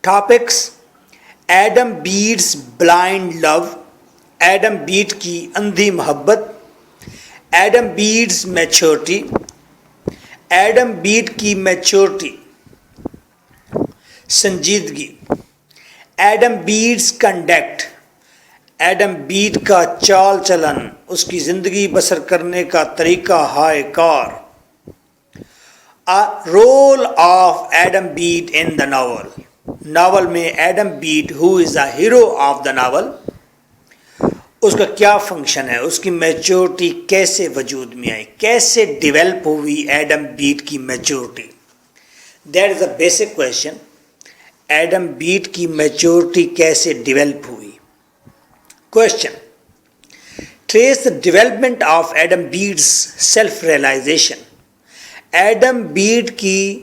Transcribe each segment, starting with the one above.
Topics: Adam Bede's blind love, Adam Bede کی اندھی محبت، Adam Bede's maturity, Adam Bede کی میچورٹی سنجیدگی، Adam Bede's conduct, Adam Bede کا چال چلن، اس کی زندگی بسر کرنے کا طریقہ ہائے کار. Role of Adam Bede in the novel. Novel میں Adam Bede who is the hero of the novel, اس کا کیا فنکشن ہے، اس کی میچورٹی کیسے وجود میں آئی، کیسے ڈیولپ ہوئی ایڈم بیٹ کی maturity. That is a basic question. Adam Bede کی میچورٹی کیسے ڈیولپ ہوئی. Question: trace the development of Adam Bede's self realization. Adam Bede کی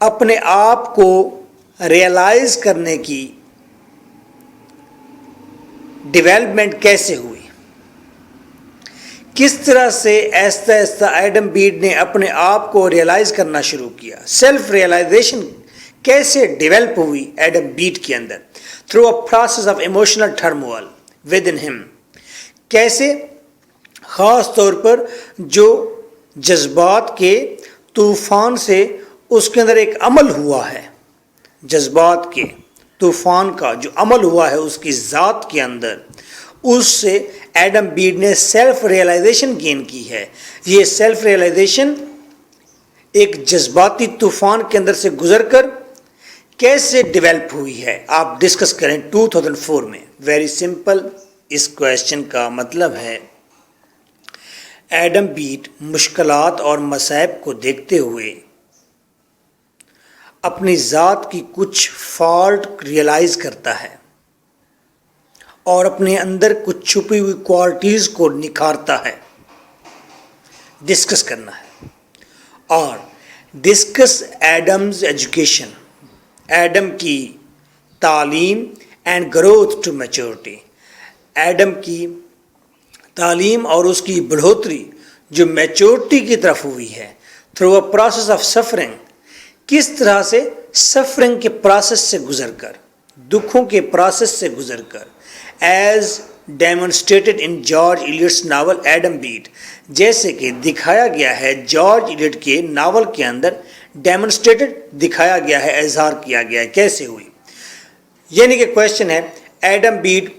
اپنے آپ کو ریئلائز کرنے کی ڈیولپمنٹ کیسے ہوئی، کس طرح سے آہستہ آہستہ ایڈم بیٹ نے اپنے آپ کو ریئلائز کرنا شروع کیا. سیلف ریئلائزیشن کیسے ڈیولپ ہوئی ایڈم بیٹ کے اندر. Through a process of emotional turmoil within him. کیسے؟ خاص طور پر جو جذبات کے طوفان سے اس کے اندر ایک عمل ہوا ہے، جذبات کے طوفان کا جو عمل ہوا ہے اس کی ذات کے اندر، اس سے ایڈم بیٹ نے سیلف ریئلائزیشن گین کی ہے. یہ سیلف ریئلائزیشن ایک جذباتی طوفان کے اندر سے گزر کر کیسے ڈیولپ ہوئی ہے آپ ڈسکس کریں 2004 میں. Very simple. اس کویشچن کا مطلب ہے ایڈم بیٹ مشکلات اور مصائب کو دیکھتے ہوئے اپنی ذات کی کچھ فالٹ ریئلائز کرتا ہے اور اپنے اندر کچھ چھپی ہوئی کوالٹیز کو نکھارتا ہے. ڈسکس کرنا ہے اور ڈسکس ایڈمز ایجوکیشن، ایڈم کی تعلیم and growth to maturity. Adam کی تعلیم اور اس کی بڑھوتری جو میچورٹی کی طرف ہوئی ہے through a process of suffering. کس طرح سے سفرنگ کے پروسیس سے گزر کر، دکھوں کے پروسیس سے گزر کر، as demonstrated in George Eliot's novel Adam Bede, جیسے کہ دکھایا گیا ہے جارج ایلیٹ کے ناول کے اندر، ڈیمونسٹریٹڈ دکھایا گیا ہے، اظہار کیا گیا ہے کیسے ہوئی. یعنی کہ کویشچن ہے ایڈم بیٹ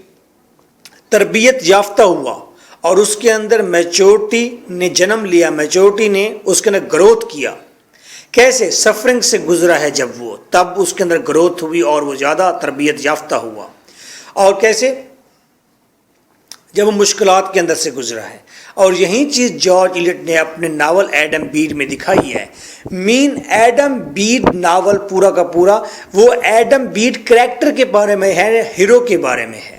تربیت یافتہ ہوا اور اس کے اندر میچورٹی نے جنم لیا، میچورٹی نے اس کے اندر گروتھ کیا. کیسے؟ سفرنگ سے گزرا ہے جب وہ، تب اس کے اندر گروتھ ہوئی اور وہ زیادہ تربیت یافتہ ہوا. اور کیسے؟ جب وہ مشکلات کے اندر سے گزرا ہے. اور یہی چیز جارج ایلیٹ نے اپنے ناول ایڈم بیٹ میں دکھائی ہے. ایڈم بیٹ ناول پورا کا پورا وہ ایڈم بیٹ کریکٹر کے بارے میں ہے، ہیرو کے بارے میں ہے.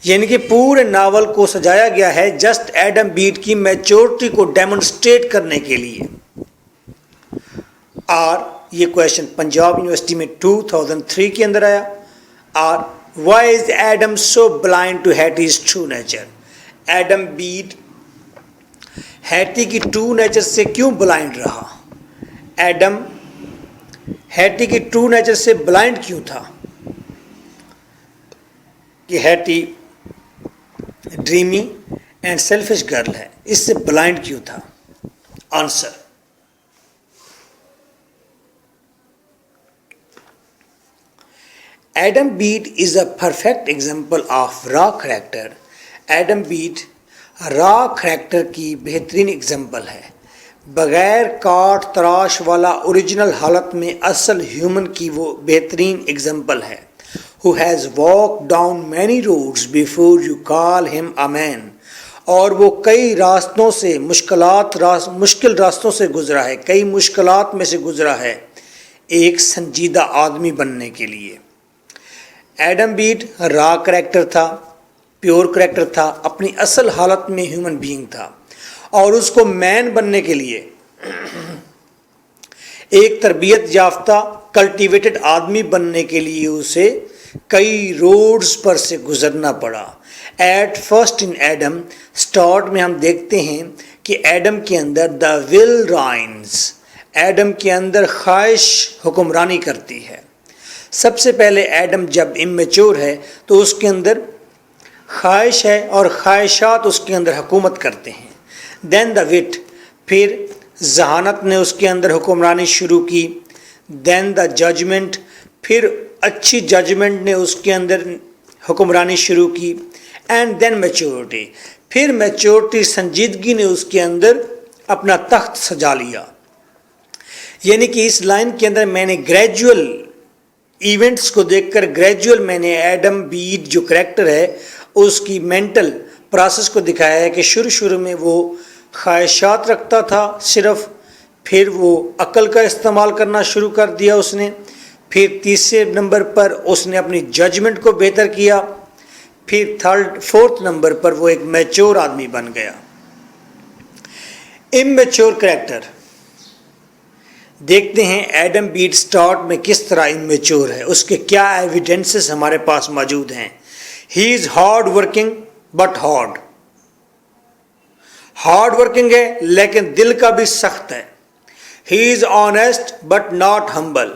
یعنی کہ پورے ناول کو سجایا گیا ہے جسٹ ایڈم بیٹ کی میچورٹی کو ڈیمونسٹریٹ کرنے کے لیے. اور یہ کویشچن پنجاب یونیورسٹی میں 2003 کے اندر آیا. اور why is Adam so blind to Hetty's true nature. Adam Bede Hetty کی ٹرو نیچر سے کیوں بلائنڈ رہا؟ ایڈم ہیٹی کی ٹرو نیچر سے بلائنڈ کیوں تھا؟ کہ Hetty dreamy and selfish girl ہے، اس سے بلائنڈ کیوں تھا؟ Answer: Adam Bede is a perfect example of raw character. Adam Bede raw character کی بہترین ایگزامپل ہے. بغیر کاٹ تراش والا اوریجنل حالت میں اصل ہیومن کی وہ بہترین ایگزامپل ہے. who has walked down many roads before you call him a man. اور وہ کئی راستوں سے مشکل راستوں سے گزرا ہے، کئی مشکلات میں سے گزرا ہے ایک سنجیدہ آدمی بننے کے لیے. ایڈم بیٹ را کریکٹر تھا، پیور کریکٹر تھا، اپنی اصل حالت میں ہیومن بینگ تھا. اور اس کو مین بننے کے لیے ایک تربیت یافتہ کلٹیویٹڈ آدمی بننے کے لیے اسے کئی روڈز پر سے گزرنا پڑا. At first in Adam, start میں ہم دیکھتے ہیں کہ ایڈم کے اندر دا ول رائنز، ایڈم کے اندر خواہش حکمرانی کرتی ہے. سب سے پہلے ایڈم جب امیچور ہے تو اس کے اندر خواہش ہے اور خواہشات اس کے اندر حکومت کرتے ہیں. دین دا وٹ، پھر ذہانت نے اس کے اندر حکمرانی شروع کی. دین دا ججمنٹ، پھر اچھی ججمنٹ نے اس کے اندر حکمرانی شروع کی. اینڈ دین میچورٹی، پھر میچورٹی سنجیدگی نے اس کے اندر اپنا تخت سجا لیا. یعنی کہ اس لائن کے اندر میں نے گریجول ایونٹس کو دیکھ کر گریجول میں نے ایڈم بیڈ جو کریکٹر ہے اس کی مینٹل پروسیس کو دکھایا ہے کہ شروع میں وہ خواہشات رکھتا تھا صرف، پھر وہ عقل کا استعمال کرنا شروع کر دیا اس نے، پھر تیسرے نمبر پر اس نے اپنی ججمنٹ کو بہتر کیا، پھر فورتھ نمبر پر وہ ایک میچور آدمی بن گیا. امیچور کریکٹر دیکھتے ہیں ایڈم بیڈ سٹارٹ میں کس طرح امیچور ہے، اس کے کیا ایویڈنسز ہمارے پاس موجود ہیں. He is hard working but hard working ہے لیکن دل کا بھی سخت ہے. He is honest but not humble,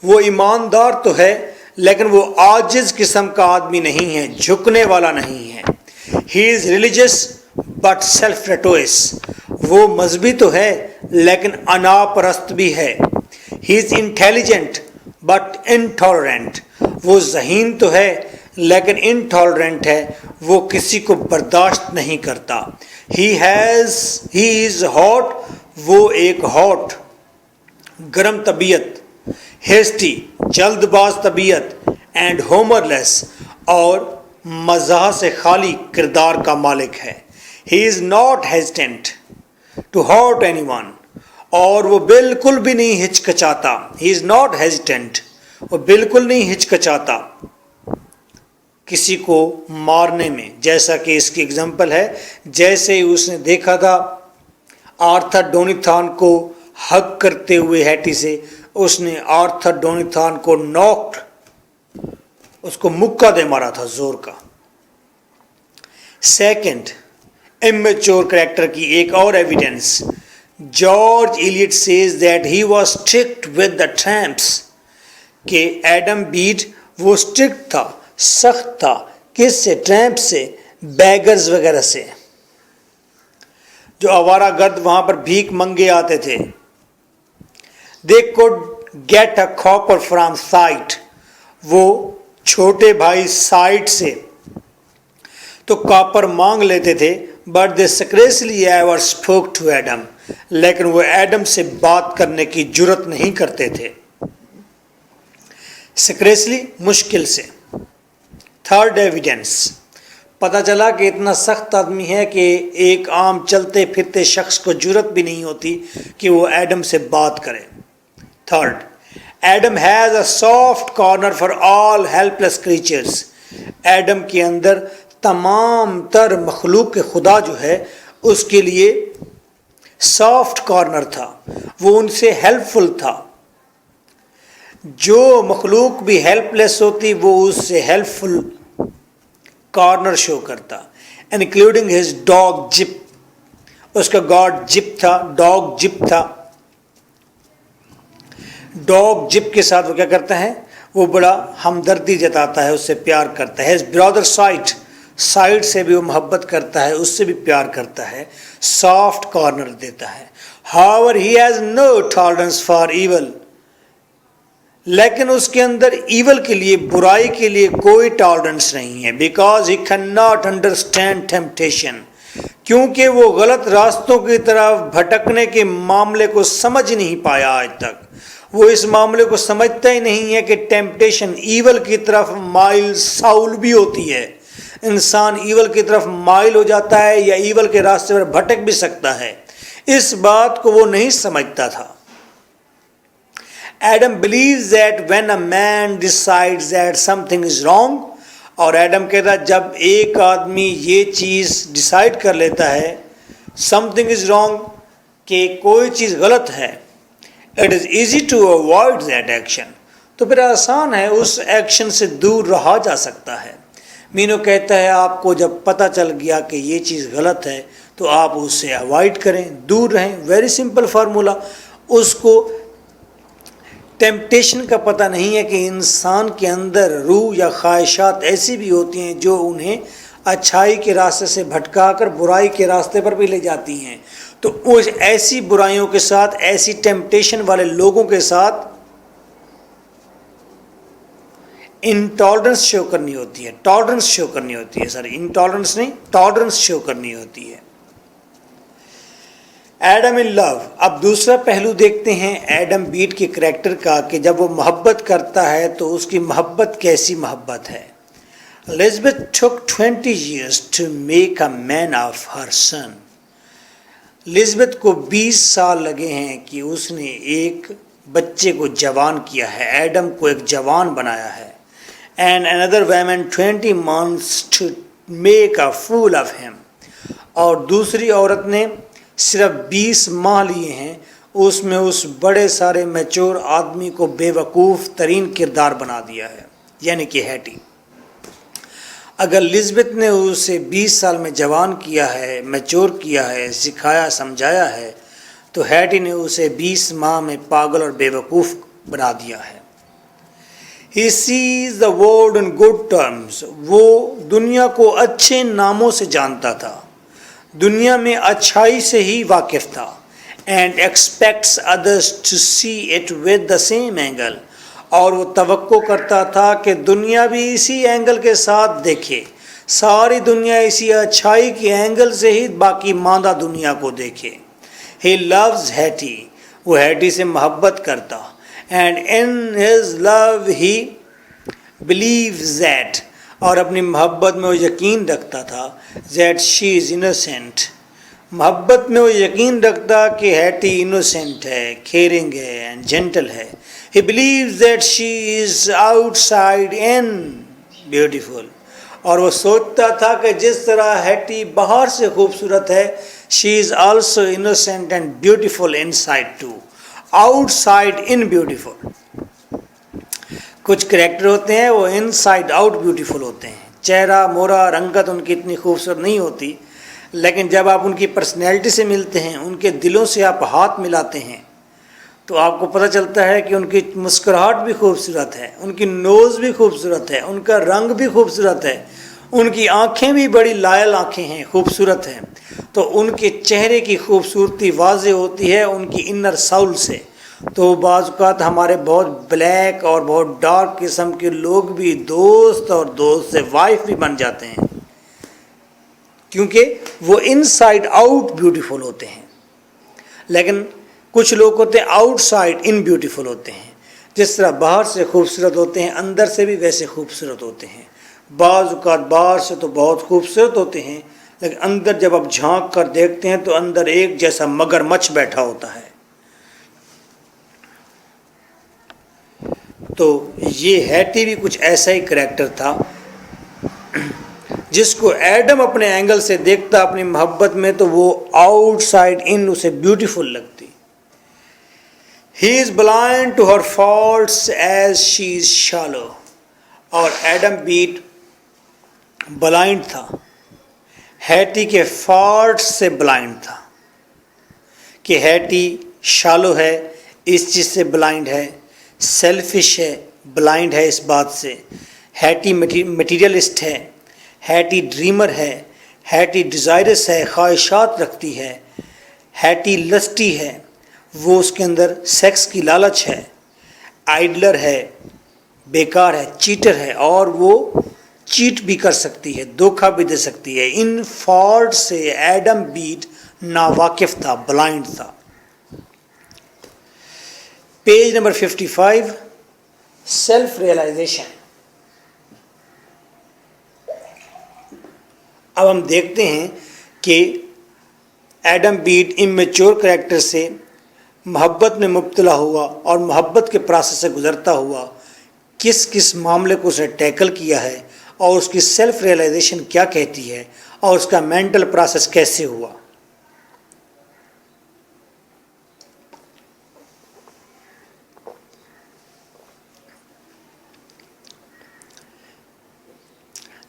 وہ ایماندار تو ہے لیکن وہ عاجز قسم کا آدمی نہیں ہے، جھکنے والا نہیں ہے. He is religious but self ریٹوئس، وہ مذہبی تو ہے لیکن انا پرست بھی ہے. He is intelligent but intolerant, وہ ذہین تو ہے لیکن انٹالرنٹ ہے، وہ کسی کو برداشت نہیں کرتا. ہی از ہاٹ، وہ ایک ہاٹ گرم طبیعت، ہیسٹی جلد باز طبیعت، اینڈ ہومرلیس اور مزاح سے خالی کردار کا مالک ہے. He is not hesitant to hurt anyone, اور وہ بالکل بھی نہیں ہچکچاتا. ہی از ناٹ ہیزیٹنٹ، وہ بالکل نہیں ہچکچاتا کسی کو مارنے میں. جیسا کہ اس کی اگزامپل ہے، جیسے اس نے دیکھا تھا آرتھر ڈونیتھان کو ہگ کرتے ہوئے ہیٹی سے، اس نے آرتھر ڈونیتھان کو اس کو مکہ دے مارا تھا زور کا. سیکنڈ، امیچور کریکٹر کی ایک اور evidence, George Eliot says that he was strict with the tramps, کہ ایڈم بیڈ وہ اسٹرکٹ تھا، سخت تھا. کس سے؟ ٹرمپ سے، بیگرز وغیرہ سے، جو آوارہ گرد وہاں پر بھیک منگے آتے تھے. They could get a copper from Seth, وہ چھوٹے بھائی سائٹ سے تو کاپر مانگ لیتے تھے. But they secretly ever spoke to Adam, لیکن وہ ایڈم سے بات کرنے کی جرت نہیں کرتے تھے. سیکریٹلی مشکل سے. تھرڈ ایویڈنس، پتہ چلا کہ اتنا سخت آدمی ہے کہ ایک عام چلتے پھرتے شخص کو جرت بھی نہیں ہوتی کہ وہ ایڈم سے بات کرے. Third, Adam has a soft corner for all help less creatures, Adam کے اندر تمام تر مخلوق خدا جو ہے اس کے لیے سافٹ کارنر تھا، وہ ان سے ہیلپ فل تھا. جو مخلوق بھی ہیلپ لیس ہوتی وہ اس سے ہیلپ فل کارنر شو کرتا. انکلوڈنگ ہز ڈاگ جپ، اس کا گاڈ جپ تھا، ڈاگ جپ تھا. ڈاگ جپ کے ساتھ وہ کیا کرتا ہے؟ وہ بڑا ہمدردی جتاتا ہے، اس سے پیار کرتا ہے. ہز برادر سائٹ سے بھی وہ محبت کرتا ہے، اس سے بھی پیار کرتا ہے، سافٹ کارنر دیتا ہے. however he has no tolerance for evil، لیکن اس کے اندر ایول کے لیے، برائی کے لیے کوئی ٹالرنس نہیں ہے. Because he can not understand temptation, کیونکہ وہ غلط راستوں کی طرف بھٹکنے کے معاملے کو سمجھ نہیں پایا آج تک. وہ اس معاملے کو سمجھتا ہی نہیں ہے کہ ٹیمپٹیشن ایول کی طرف مائل ساؤل بھی ہوتی ہے. انسان ایول کی طرف مائل ہو جاتا ہے یا ایول کے راستے پر بھٹک بھی سکتا ہے. اس بات کو وہ نہیں سمجھتا تھا. Adam believes that when a man decides that something is wrong، اور ایڈم کہتا ہے جب ایک آدمی یہ چیز ڈیسائیڈ کر لیتا ہے something is wrong، کہ کوئی چیز غلط ہے، it is easy to avoid that action، تو پھر آسان ہے اس ایکشن سے دور رہا جا سکتا ہے. مینو کہتا ہے آپ کو جب پتہ چل گیا کہ یہ چیز غلط ہے تو آپ اس سے اوائڈ کریں، دور رہیں. Very simple formula. اس کو ٹیمپٹیشن کا پتہ نہیں ہے کہ انسان کے اندر روح یا خواہشات ایسی بھی ہوتی ہیں جو انہیں اچھائی کے راستے سے بھٹکا کر برائی کے راستے پر بھی لے جاتی ہیں. تو اس ایسی برائیوں کے ساتھ، ایسی ٹیمپٹیشن والے لوگوں کے ساتھ انٹالرنس شو کرنی ہوتی ہے، ٹالرنس شو کرنی ہوتی ہے. انٹالرنس نہیں، ٹالرنس شو کرنی ہوتی ہے. ایڈم ان لو. اب دوسرا پہلو دیکھتے ہیں ایڈم بیٹ کے کریکٹر کا کہ جب وہ محبت کرتا ہے تو اس کی محبت کیسی محبت ہے. Elizabeth took 20 years to make a man of her son. Elizabeth کو 20 سال لگے ہیں کہ اس نے ایک بچے کو جوان کیا ہے، ایڈم کو ایک جوان بنایا ہے. And another woman 20 months to make a fool of him. اور دوسری عورت نے صرف 20 ماہ لیے ہیں اس میں اس بڑے سارے میچور آدمی کو بے وقوف ترین کردار بنا دیا ہے، یعنی کہ ہیٹی. اگر الزبتھ نے اسے 20 سال میں جوان کیا ہے، میچور کیا ہے، سکھایا سمجھایا ہے، تو ہیٹی نے اسے 20 ماہ میں پاگل اور بے وقوف بنا دیا ہے. He sees the world in good terms. وہ دنیا کو اچھے ناموں سے جانتا تھا، دنیا میں اچھائی سے ہی واقف تھا. And expects others to see it with the same angle. اور وہ توقع کرتا تھا کہ دنیا بھی اسی اینگل کے ساتھ دیکھے، ساری دنیا اسی اچھائی کے اینگل سے ہی باقی ماندہ دنیا کو دیکھے. He loves Hattie. وہ ہیٹی سے محبت کرتا. And in his love he believes that. اور اپنی محبت میں وہ یقین رکھتا تھا that she is innocent. محبت میں وہ یقین رکھتا کہ ہیٹی انوسینٹ ہے، کیئرنگ ہے and gentle ہے. He believes that she is outside and beautiful. اور وہ سوچتا تھا کہ جس طرح ہیٹی باہر سے خوبصورت ہے، she is also innocent and beautiful inside too. Outside in beautiful. کچھ کریکٹر ہوتے ہیں وہ inside out beautiful ہوتے ہیں. چہرہ مورا رنگت ان کی اتنی خوبصورت نہیں ہوتی، لیکن جب آپ ان کی پرسنالٹی سے ملتے ہیں، ان کے دلوں سے آپ ہاتھ ملاتے ہیں، تو آپ کو پتہ چلتا ہے کہ ان کی مسکراہٹ بھی خوبصورت ہے، ان کی نوز بھی خوبصورت ہے، ان کا رنگ بھی خوبصورت ہے، ان کی آنکھیں بھی بڑی لائل آنکھیں ہیں، خوبصورت ہیں. تو ان کے چہرے کی خوبصورتی واضح ہوتی ہے ان کی انر ساؤل سے. تو بعض اوقات ہمارے بہت بلیک اور بہت ڈارک قسم کے لوگ بھی دوست اور دوست سے وائف بھی بن جاتے ہیں، کیونکہ وہ ان سائڈ آؤٹ بیوٹیفل ہوتے ہیں. لیکن کچھ لوگ ہوتے ہیں آؤٹ سائڈ ان بیوٹیفل ہوتے ہیں. جس طرح باہر سے خوبصورت ہوتے ہیں، اندر سے بھی ویسے خوبصورت ہوتے ہیں. بعض اوقات باہر سے تو بہت خوبصورت ہوتے ہیں، لیکن اندر جب آپ جھانک کر دیکھتے ہیں تو اندر ایک جیسا مگر مچھ بیٹھا ہوتا ہے. تو یہ ہیٹی بھی کچھ ایسا ہی کریکٹر تھا جس کو ایڈم اپنے اینگل سے دیکھتا اپنی محبت میں، تو وہ آؤٹ سائڈ ان اسے بیوٹیفل لگتی. He is blind to her faults as she is shallow. اور ایڈم بیٹ بلائنڈ تھا، ہیٹی کے فالٹس سے بلائنڈ تھا کہ ہیٹی شالو ہے، اس چیز سے بلائنڈ ہے، سیلفش ہے، بلائنڈ ہے اس بات سے. ہیٹی مٹیریلسٹ ہے، ہیٹی ڈریمر ہے، ہیٹی ڈیزائرس ہے، خواہشات رکھتی ہے. ہیٹی لسٹی ہے، وہ اس کے اندر سیکس کی لالچ ہے. آئیڈلر ہے، بیکار ہے، چیٹر ہے، اور وہ چیٹ بھی کر سکتی ہے، دھوکہ بھی دے سکتی ہے. ان فالٹ سے ایڈم بیٹ ناواقف تھا، بلائنڈ تھا. Page number 55، self realization. اب ہم دیکھتے ہیں کہ ایڈم بیٹ امیچور کریکٹر سے محبت میں مبتلا ہوا اور محبت کے پروسیس سے گزرتا ہوا کس کس معاملے کو اس نے ٹیکل کیا ہے، اور اس کی سیلف ریئلائزیشن کیا کہتی ہے، اور اس کا مینٹل پروسیس کیسے ہوا.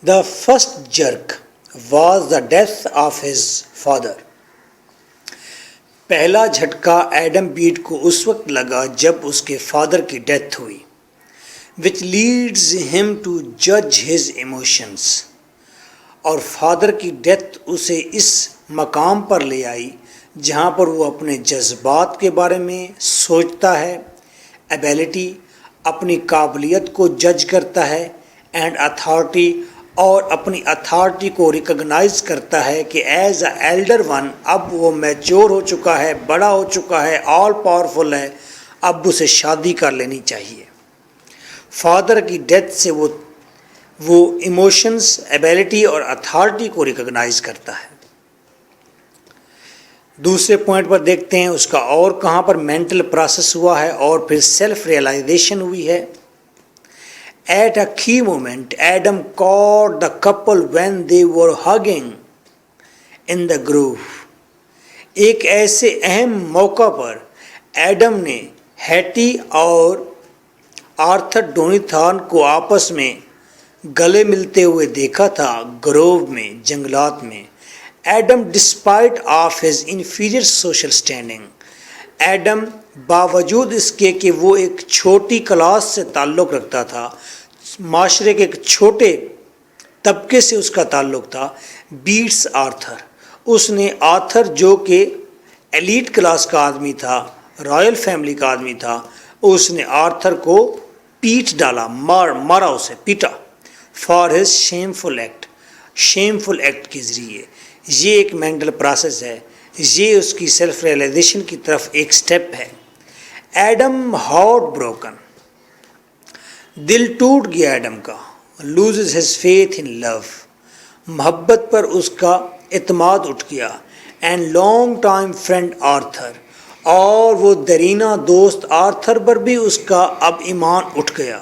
The first jerk was the death of his father. پہلا جھٹکا ایڈم بیٹ کو اس وقت لگا جب اس کے فادر کی ڈیتھ ہوئی، which leads him to judge his emotions. اور فادر کی ڈیتھ اسے اس مقام پر لے آئی جہاں پر وہ اپنے جذبات کے بارے میں سوچتا ہے، ایبیلٹی اپنی قابلیت کو جج کرتا ہے، اینڈ اتھارٹی اور اپنی اتھارٹی کو ریکگنائز کرتا ہے کہ ایز اے ایلڈر ون اب وہ میچور ہو چکا ہے، بڑا ہو چکا ہے، آل پاورفل ہے، اب اسے شادی کر لینی چاہیے۔ فادر کی ڈیتھ سے وہ ایموشنز، ایبیلٹی اور اتھارٹی کو ریکگنائز کرتا ہے۔ دوسرے پوائنٹ پر دیکھتے ہیں اس کا اور کہاں پر مینٹل پروسیس ہوا ہے اور پھر سیلف ریئلائزیشن ہوئی ہے۔ At a key moment, Adam caught the couple when they were hugging in the grove. ایک ایسے اہم موقع پر ایڈم نے ہیٹی اور آرتھر ڈونیتھان کو آپس میں گلے ملتے ہوئے دیکھا تھا، گروو میں، جنگلات میں۔ Adam despite of his inferior social standing, Adam باوجود اس کے کہ وہ ایک چھوٹی کلاس سے تعلق رکھتا تھا، معاشرے کے ایک چھوٹے طبقے سے اس کا تعلق تھا، بیٹس آرتھر، اس نے آرتھر جو کہ ایلیٹ کلاس کا آدمی تھا، رائل فیملی کا آدمی تھا، اس نے آرتھر کو پیٹ ڈالا، مارا اسے، پیٹا، فار ہز شیمفل ایکٹ کے ذریعے۔ یہ ایک مینٹل پروسیس ہے، یہ اس کی سیلف ریئلائزیشن کی طرف ایک سٹیپ ہے۔ ایڈم ہارٹ بروکن، دل ٹوٹ گیا ایڈم کا، لوزز ہز فیتھ ان لو، محبت پر اس کا اعتماد اٹھ گیا، and long time friend Arthur, اور وہ درینہ دوست آرتھر پر بھی اس کا اب ایمان اٹھ گیا،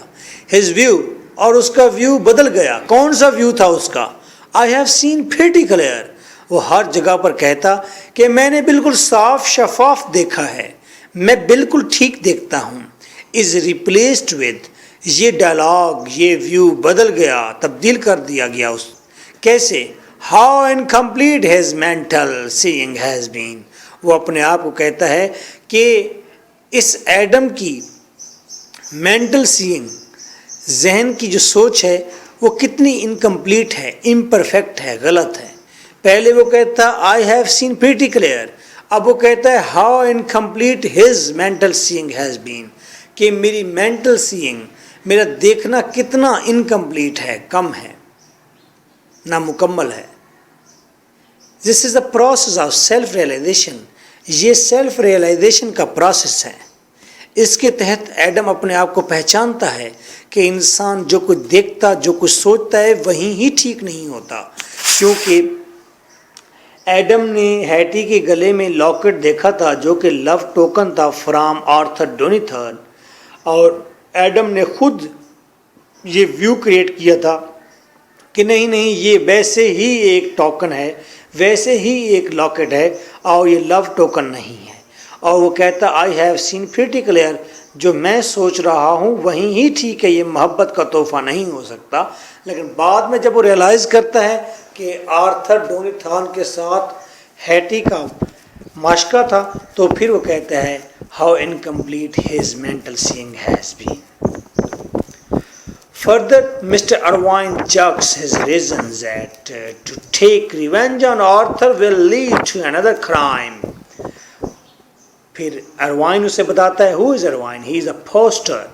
ہز ویو، اور اس کا ویو بدل گیا۔ کون سا ویو تھا اس کا؟ آئی ہیو سین پریٹی کلیئر، وہ ہر جگہ پر کہتا کہ میں نے بالکل صاف شفاف دیکھا ہے، میں بالکل ٹھیک دیکھتا ہوں، از ریپلیسڈ ود، یہ ڈائلاگ، یہ ویو بدل گیا، تبدیل کر دیا گیا۔ اس کیسے؟ How incomplete his mental seeing has been, وہ اپنے آپ کو کہتا ہے کہ اس ایڈم کی مینٹل سینگ، ذہن کی جو سوچ ہے وہ کتنی انکمپلیٹ ہے، امپرفیکٹ ہے، غلط ہے۔ پہلے وہ کہتا I have seen pretty clear, اب وہ کہتا ہے how incomplete his mental seeing has been, کہ میری مینٹل سینگ، میرا دیکھنا کتنا انکمپلیٹ ہے، کم ہے، نامکمل ہے۔ This is the process of self realisation, یہ سیلف ریئلائزیشن کا پروسیس ہے۔ اس کے تحت ایڈم اپنے آپ کو پہچانتا ہے کہ انسان جو کچھ دیکھتا، جو کچھ سوچتا ہے وہیں ہی ٹھیک نہیں ہوتا، کیونکہ ایڈم نے ہیٹی کے گلے میں لاکٹ دیکھا تھا جو کہ لو ٹوکن تھا فرام آرتھر ڈونیتھن، اور ایڈم نے خود یہ ویو کریٹ کیا تھا کہ نہیں یہ ویسے ہی ایک ٹوکن ہے، ویسے ہی ایک لاکٹ ہے، اور یہ لو ٹوکن نہیں ہے۔ اور وہ کہتا I have seen pretty clear, جو میں سوچ رہا ہوں وہیں ہی ٹھیک ہے، یہ محبت کا تحفہ نہیں ہو سکتا۔ لیکن بعد میں جب وہ ریئلائز کرتا ہے کہ آرتھر ڈونیتھان کے ساتھ ہیٹی کا معاشقہ تھا، تو پھر وہ کہتا ہے how incomplete his mental seeing has been. Further, Mr. Irvine chucks his reasons that to take revenge on Arthur will lead to another crime. پھر اروائن اسے بتاتا ہے، who is Irvine? He is a pastor.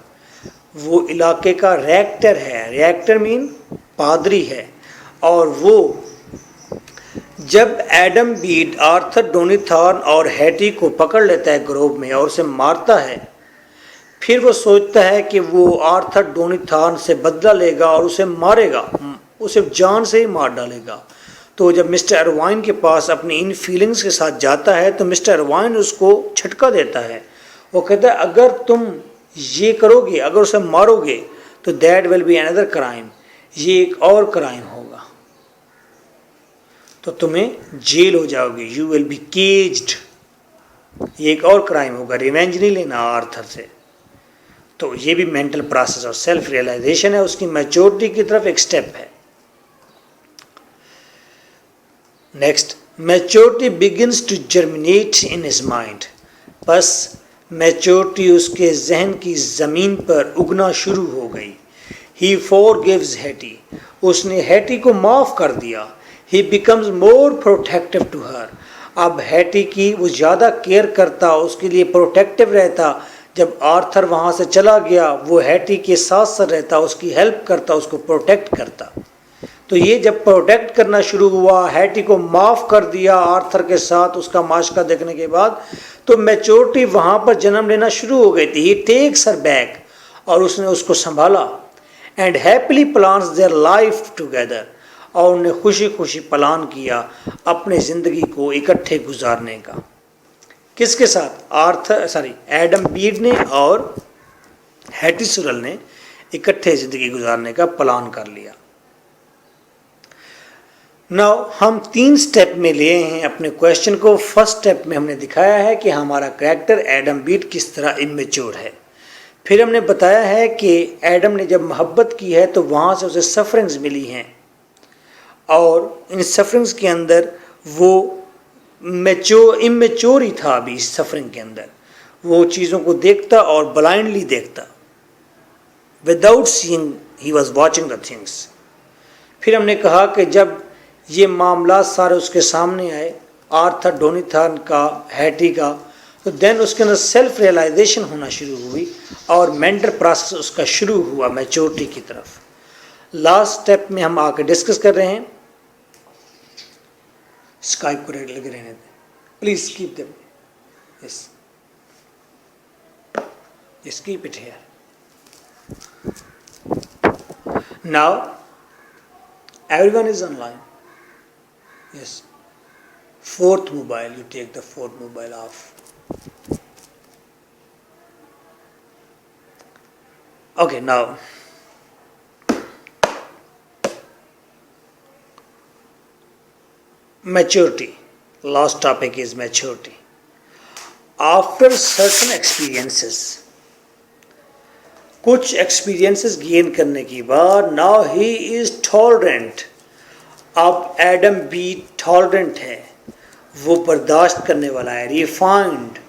وہ علاقے کا rector ہے، rector مین پادری ہے، اور وہ جب ایڈم بیٹ آرتھر ڈونیتھان اور ہیٹی کو پکڑ لیتا ہے گروہ میں اور اسے مارتا ہے، پھر وہ سوچتا ہے کہ وہ آرتھر ڈونیتھان سے بدلہ لے گا اور اسے مارے گا، اسے جان سے ہی مار ڈالے گا۔ تو جب مسٹر اروائن کے پاس اپنی ان فیلنگز کے ساتھ جاتا ہے تو مسٹر اروائن اس کو جھٹکا دیتا ہے، وہ کہتا ہے اگر تم یہ کرو گے، اگر اسے مارو گے تو that will be under crime, یہ ایک اور کرائم ہوگا، تو تمہیں جیل ہو جاؤ گی، یو ول بی کیجڈ، یہ ایک اور کرائم ہوگا، ریونج نہیں لینا آرتھر سے۔ تو یہ بھی مینٹل پروسیس اور سیلف ریئلائزیشن ہے، اس کی میچورٹی کی طرف ایک سٹیپ ہے۔ Next, maturity begins to germinate in his mind. بس میچورٹی اس کے ذہن کی زمین پر اگنا شروع ہو گئی. He forgives Hattie. اس نے ہیٹی کو معاف کر دیا. He becomes more protective to her. اب ہیٹی کی وہ زیادہ کیئر کرتا, اس کے لیے پروٹیکٹیو رہتا. جب آرتھر وہاں سے چلا گیا وہ ہیٹی کے ساتھ ساتھ رہتا, اس کی ہیلپ کرتا, اس کو پروٹیکٹ کرتا. تو یہ جب پروٹیکٹ کرنا شروع ہوا, ہیٹی کو معاف کر دیا آرتھر کے ساتھ اس کا معاشقہ دیکھنے کے بعد, تو میچورٹی وہاں پر جنم لینا شروع ہو گئی تھی. ہی ٹیکس ہر بیک, اور اس نے اس کو سنبھالا. And happily plans their life together, اور انہیں خوشی خوشی پلان کیا اپنے زندگی کو اکٹھے گزارنے کا. کس کے ساتھ؟ ایڈم بیڈ نے اور ہیٹی سورل نے اکٹھے زندگی گزارنے کا پلان کر لیا. ناؤ ہم 3 سٹیپ میں لیے ہیں اپنے کویشچن کو. فرسٹ سٹیپ میں ہم نے دکھایا ہے کہ ہمارا کریکٹر ایڈم بیڈ کس طرح امیچور ہے. پھر ہم نے بتایا ہے کہ ایڈم نے جب محبت کی ہے تو وہاں سے اسے سفرنگز ملی ہیں, اور ان سفرنگز کے اندر وہ امیچور ہی تھا. ابھی اس سفرنگ کے اندر وہ چیزوں کو دیکھتا اور بلائنڈلی دیکھتا. Without seeing he was watching the things. پھر ہم نے کہا کہ جب یہ معاملات سارے اس کے سامنے آئے, آرتھر ڈونیتھن کا, ہیٹی کا, تو دین اس کے اندر سیلف ریئلائزیشن ہونا شروع ہوئی اور مینٹل پروسیس اس کا شروع ہوا میچورٹی کی طرف. لاسٹ سٹیپ میں ہم آ کے ڈسکس کر رہے ہیں. اسکائپ کو ریڈ لگے رہنے دیں please, keep them. Yes keep it here. Now every one is on line. Yes. 4th mobile, you take the 4th mobile off. Okay, now maturity. Last topic is maturity. After certain experiences, کچھ experiences gain کرنے کے بعد, now he is tolerant. اب Adam be tolerant ہے, وہ برداشت کرنے والا ہے. ریفائنڈ,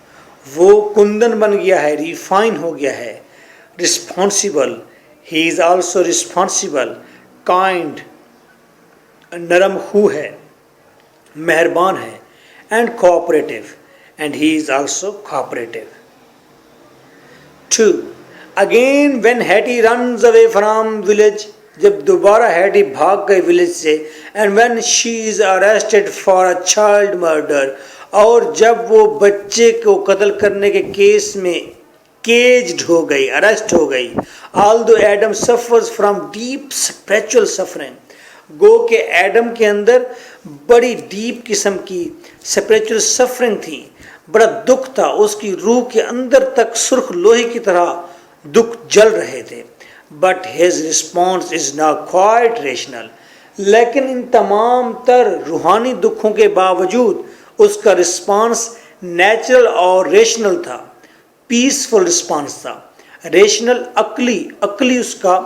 وہ کندن بن گیا ہے, ریفائن ہو گیا ہے. Responsible, he is also responsible. Kind, نرم خو ہے, مہربان ہے. And cooperative, and he is also cooperative. 2. Again when Haiti runs away from village, جب دوبارہ ہیٹی بھاگ گئی ولیج سے. And when she is arrested for a child murder, اور جب وہ بچے کو قتل کرنے کے کیس میں کیجڈ ہو گئی, اریسٹ ہو گئی. Although Adam suffers from deep spiritual suffering, گو کہ ایڈم کے اندر بڑی ڈیپ قسم کی اسپریچول سفرنگ تھی, بڑا دکھ تھا. اس کی روح کے اندر تک سرخ لوہے کی طرح دکھ جل رہے تھے. بٹ ہیز رسپانس از نا کوائٹ ریشنل, لیکن ان تمام تر روحانی دکھوں کے باوجود اس کا رسپانس نیچرل اور ریشنل تھا. پیسفل رسپانس تھا. ریشنل عقلی اس کا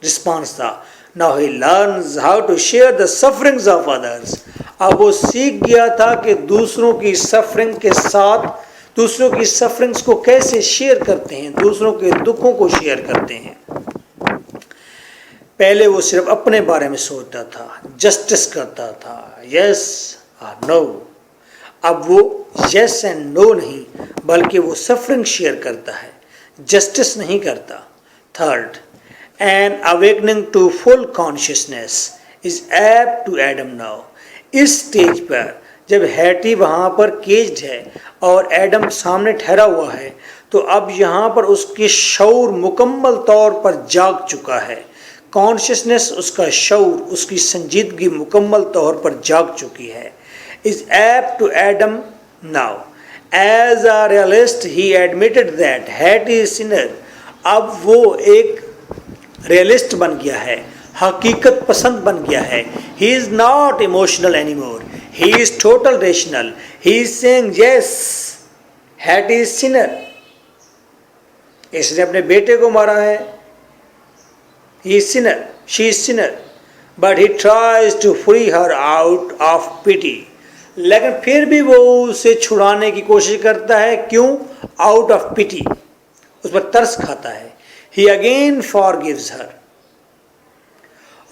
رسپانس تھا. Now he learns how to share the sufferings of others. اب وہ سیکھ گیا تھا کہ دوسروں کی سفرنگ کے ساتھ, دوسروں کی سفرنگز کو کیسے شیئر کرتے ہیں, دوسروں کے دکھوں کو شیئر کرتے ہیں. پہلے وہ صرف اپنے بارے میں سوچتا تھا, جسٹس کرتا تھا, یس اور نو. اب وہ یس اینڈ نو نہیں, بلکہ وہ سفرنگ شیئر کرتا ہے, جسٹس نہیں کرتا. 3rd, an awakening to full consciousness is apt to Adam now. اس سٹیج پر جب ہیٹی وہاں پر کیجڈ ہے اور ایڈم سامنے ٹھہرا ہوا ہے, تو اب یہاں پر اس کے شعور مکمل طور پر جاگ چکا ہے. کانشیسنیس, اس کا شعور, اس کی سنجیدگی مکمل طور پر جاگ چکی ہے. is apt to Adam now. As a realist he admitted that Hattie is sinner. اب وہ ایک ریئلسٹ بن گیا ہے, حقیقت پسند بن گیا ہے. He is not emotional anymore. He is total rational. He is saying yes, Hattie is sinner. اس نے اپنے بیٹے کو مارا ہے. He is sinner. She is sinner. But he tries to free her out of pity. لیکن پھر بھی وہ اسے چھڑانے کی کوشش کرتا ہے. کیوں؟ آؤٹ آف پٹی، اس پر ترس کھاتا ہے. ہی اگین forgives her،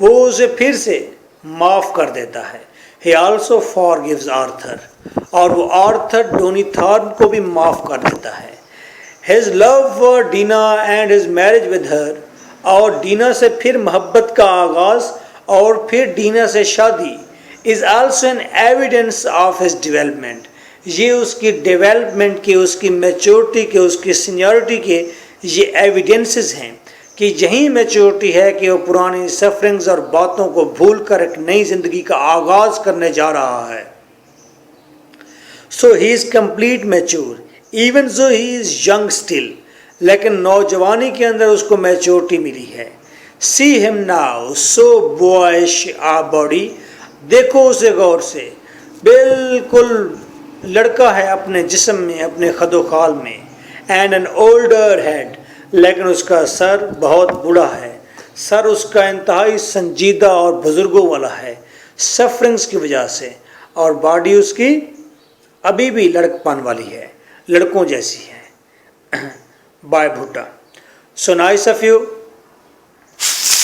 وہ اسے پھر سے معاف کر دیتا ہے. He also forgives Arthur، اور وہ آرتھر ڈونی تھارن کو بھی معاف کر دیتا ہے. His love for Dina and his marriage with her، اور ڈینا سے پھر محبت کا آغاز اور پھر ڈینا سے شادی، is also an evidence of his development، یہ اس کی ڈیولپمنٹ کے، اس کی میچورٹی کے، اس کی سینیورٹی کے یہ ایویڈنسز ہیں کہ یہی میچورٹی ہے کہ وہ پرانی سفرنگز اور باتوں کو بھول کر ایک نئی زندگی کا آغاز کرنے جا رہا ہے. So he is complete mature even though he is young still، لیکن نوجوانی کے اندر اس کو میچورٹی ملی ہے. See him now so boyish a body، دیکھو اسے غور سے، بالکل لڑکا ہے اپنے جسم میں، اپنے خد و خال میں. And an older head، لیکن اس کا سر بہت بوڑھا ہے. سر اس کا انتہائی سنجیدہ اور بزرگوں والا ہے سفرنگز کی وجہ سے، اور باڈی اس کی ابھی بھی لڑکپن والی ہے، لڑکوں جیسی ہے. بائے بھوٹا. So nice of you.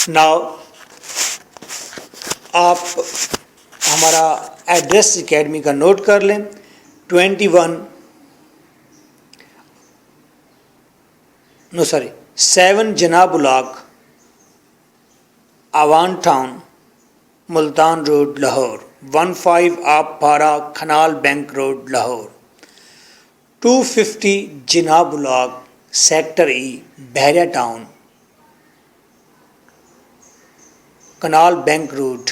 Now آپ ہمارا ایڈریس اکیڈمی کا نوٹ کر لیں. 7 جناب الاق، آوان ٹاؤن، ملتان روڈ، لاہور. 15 آپ پارا، کھنال بینک روڈ، لاہور. 250 جناب الاق، sector E, Bahria town, canal bank road,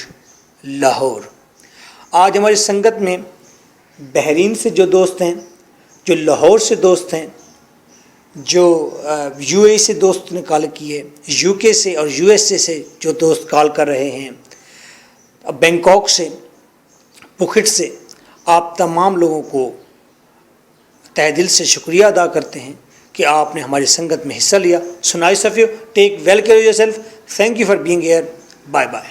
Lahore. آج ہماری سنگت میں بحرین سے جو دوست ہیں، جو لاہور سے دوست ہیں، جو یو اے سے دوست نے کال کی ہے، یو کے سے اور یو ایس اے سے جو دوست کال کر رہے ہیں، بینکاک سے، پوکھٹ سے، آپ تمام لوگوں کو تہہ دل سے شکریہ ادا کرتے ہیں کہ آپ نے ہماری سنگت میں حصہ لیا. So nice of you. Take well care of yourself. Thank you for being here. Bye bye.